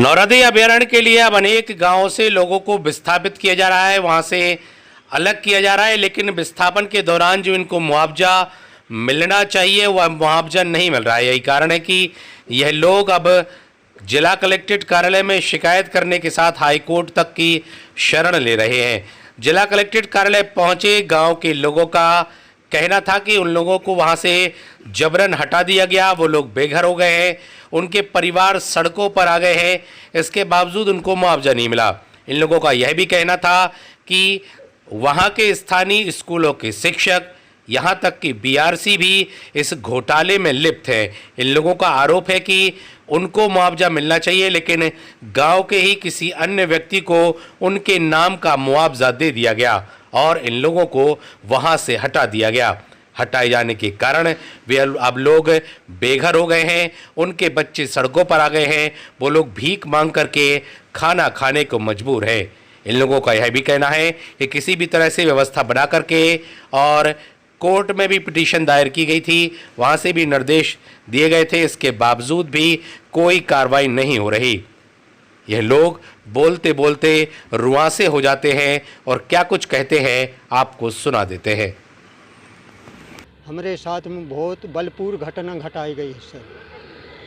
नौरदी अभयारण्य के लिए अब अनेक गांवों से लोगों को विस्थापित किया जा रहा है, वहां से अलग किया जा रहा है, लेकिन विस्थापन के दौरान जो इनको मुआवजा मिलना चाहिए वह मुआवजा नहीं मिल रहा है। यही कारण है कि यह लोग अब जिला कलेक्ट्रेट कार्यालय में शिकायत करने के साथ हाईकोर्ट तक की शरण ले रहे हैं। जिला कलेक्ट्रेट कार्यालय पहुंचे गांव के लोगों का कहना था कि उन लोगों को वहां से जबरन हटा दिया गया, वो लोग बेघर हो गए हैं, उनके परिवार सड़कों पर आ गए हैं, इसके बावजूद उनको मुआवजा नहीं मिला। इन लोगों का यह भी कहना था कि वहां के स्थानीय स्कूलों के शिक्षक, यहां तक कि बीआरसी भी इस घोटाले में लिप्त है। इन लोगों का आरोप है कि उनको मुआवजा मिलना चाहिए, लेकिन गांव के ही किसी अन्य व्यक्ति को उनके नाम का मुआवजा दे दिया गया और इन लोगों को वहां से हटा दिया गया। हटाए जाने के कारण वे अब लोग बेघर हो गए हैं, उनके बच्चे सड़कों पर आ गए हैं, वो लोग भीख मांग करके खाना खाने को मजबूर है। इन लोगों का यह भी कहना है कि किसी भी तरह से व्यवस्था बना करके, और कोर्ट में भी पिटीशन दायर की गई थी, वहां से भी निर्देश दिए गए थे, इसके बावजूद भी कोई कार्रवाई नहीं हो रही। यह लोग बोलते बोलते रुआंसे हो जाते हैं और क्या कुछ कहते हैं आपको सुना देते हैं। हमारे साथ में बहुत बलपूर घटना घटाई गई है सर।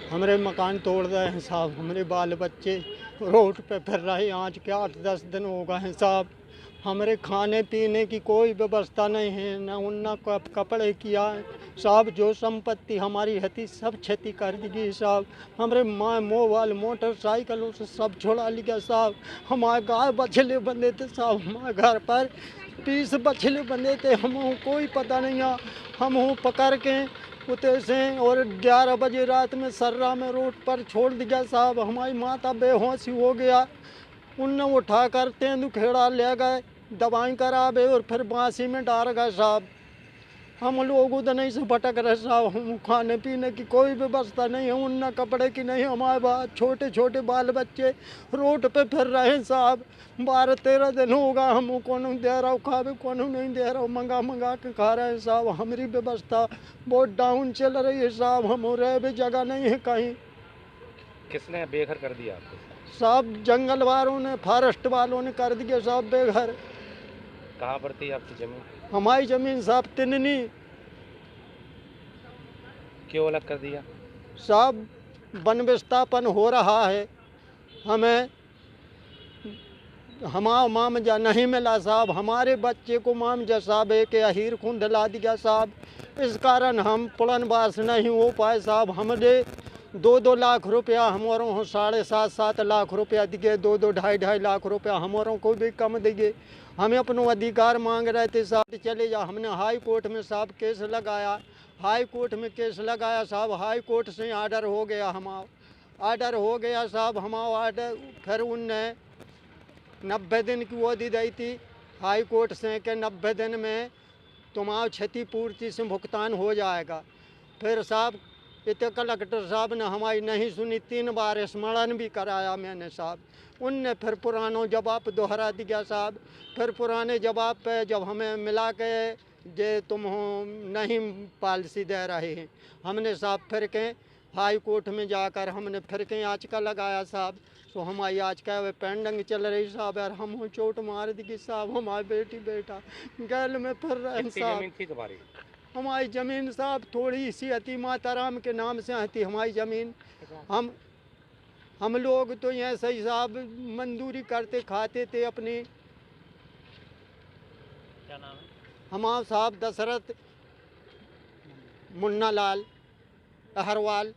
हमारे मकान तोड़ रहे हैं साहब, हमारे बाल बच्चे रोड पे फिर रहे हैं, आज के 8-10 दिन हो गए हैं साहब। हमारे खाने पीने की कोई व्यवस्था नहीं है, न उन्ना कपड़े किया है साहब। जो संपत्ति हमारी थी सब क्षति कर दी साहब। हमारे माँ मोबाइल मोटरसाइकिलों से सब छुड़ा लिया साहब। हमारे गाय बछले बंधे थे साहब, हमारे घर पर 30 बछले बंधे थे, हमको कोई पता नहीं है। हम पकड़ के उते से और 11 बजे रात में सर्रा में रोड पर छोड़ दिया साहब। हमारी माता बेहोशी हो गया, उनने उठा कर तेंदुखेड़ा ले गए, दवाई करावे और फिर बांसी में डाल गए साहब। हम लोग उधर नहीं से भटक रहे साहब, हम खाने पीने की कोई व्यवस्था नहीं है, उनने कपड़े की नहीं। हमारे बाद छोटे छोटे बाल बच्चे रोड पे फिर रहे हैं साहब। 12-13 दिन होगा, हम कौन दे रहा खावे, कौन नहीं दे रहा, मंगा मंगा के खा रहे हैं साहब। हमारी व्यवस्था बहुत डाउन चल रही है साहब, हम रहे भी जगह नहीं है कहीं। किसने बेघर कर दिया आपको? साहब जंगल वालों ने, फॉरेस्ट वालों ने कर दिया साहब बेघर। कहाँ पर थी आपकी जमीन? हमारी जमीन साहब तिननी। क्यों अलग कर दिया साहब? वन विस्थापन हो रहा है, हमें हमारा मामजा नहीं मिला साहब। हमारे बच्चे को मामजा साहब एक अहीर खून दिला दिया साहब। इस कारण हम पुनर्वास नहीं हो पाए साहब। हमने 2-2 लाख रुपया हमारों को 7.5-7 लाख रुपया दिए, 2-2 2.5 लाख रुपया हमारों को भी कम दिए। हमें अपना अधिकार मांग रहे थे साहब, चले जा। हमने हाई कोर्ट में साहब केस लगाया, हाई कोर्ट में केस लगाया साहब। हाई कोर्ट से आर्डर हो गया, हमारा आर्डर हो गया साहब। हमारा आर्डर फिर उनने 90 दिन की अवधि दी थी हाई कोर्ट से कि 90 दिन में तुम्हारा क्षतिपूर्ति से भुगतान हो जाएगा। फिर साहब इतने कलेक्टर साहब ने हमारी नहीं सुनी, 3 बार स्मरण भी कराया मैंने साहब। उनने फिर पुराना जवाब दोहरा दिया साहब। फिर पुराने जवाब पे जब हमें मिला के जे तुम नहीं पॉलिसी दे रहे हैं, हमने साहब फिर के हाई कोर्ट में जाकर हमने फिर के याचिका लगाया साहब। तो हमारी याचिका वे पेंडिंग चल रही साहब। यार हम चोट मार दी साहब, हमारी बेटी बेटा गैल में फिर रहे साहब। हमारी ज़मीन साहब थोड़ी सी अति माताराम के नाम से थी हमारी ज़मीन। हम लोग तो यहाँ सही साहब मंजूरी करते खाते थे अपनी। क्या नाम है? हमारा साहब दशरथ मुन्ना लाल अहरवाल।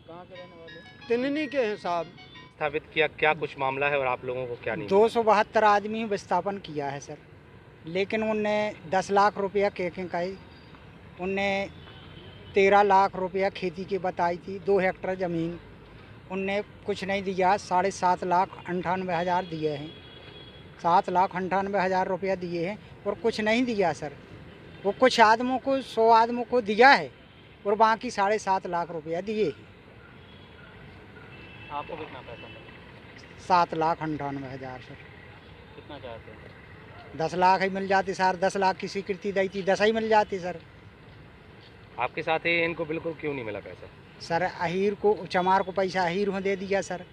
कहाँ के रहने वाले? तिननी के हैं साहब। स्थापित किया, क्या कुछ मामला है और आप लोगों को क्या नहीं? 272 आदमी विस्थापन किया है सर, लेकिन उनने 10 लाख रुपया केकें खाई। उनने 13 लाख रुपया खेती की बताई थी, 2 हेक्टर ज़मीन उनने कुछ नहीं दिया। 7,98,98 दिए हैं, 7,98,000 रुपया दिए हैं और कुछ नहीं दिया सर। वो कुछ आदमों को 100 आदमों को दिया है और बाकी 7.5 लाख रुपया दिए हैं। आपको कितना पैसा मिला? 7,98,000 सर। कितना चाहते हैं? 10 लाख ही मिल जाती सर, 10 लाख की स्वीकृति दी थी, 10 ही मिल जाती सर। आपके साथ ही इनको बिल्कुल क्यों नहीं मिला पैसा? सर अहीर को, चमार को पैसा अहीर में दे दिया सर।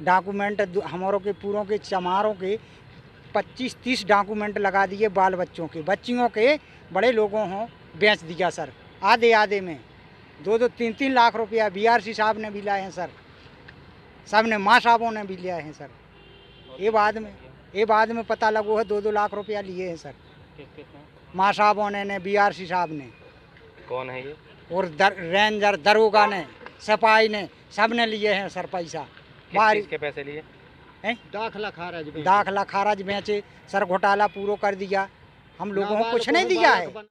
डॉक्यूमेंट हमारों के पूरों के चमारों के 25-30 डॉक्यूमेंट लगा दिए, बाल बच्चों के, बच्चियों के, बड़े लोगों हों बेच दिया सर। आधे आधे में 2-2 3-3 लाख रुपया BRC साहब ने भी लाए हैं सर, सब ने माँ साहबों ने भी लिया है सर। ये बाद में पता लगो है 2-2 लाख रुपया लिए हैं सर, किसने? माँ साहबों ने BRC साहब ने, कौन है ये? और रेंजर दरोगा ने, सिपाही ने, सब ने लिए हैं सर पैसा। किस चीज़ के पैसे लिए? दाखला खारज दाखला खारज बेचे सर, घोटाला पूरा कर दिया, हम लोगों को कुछ नहीं दिया है।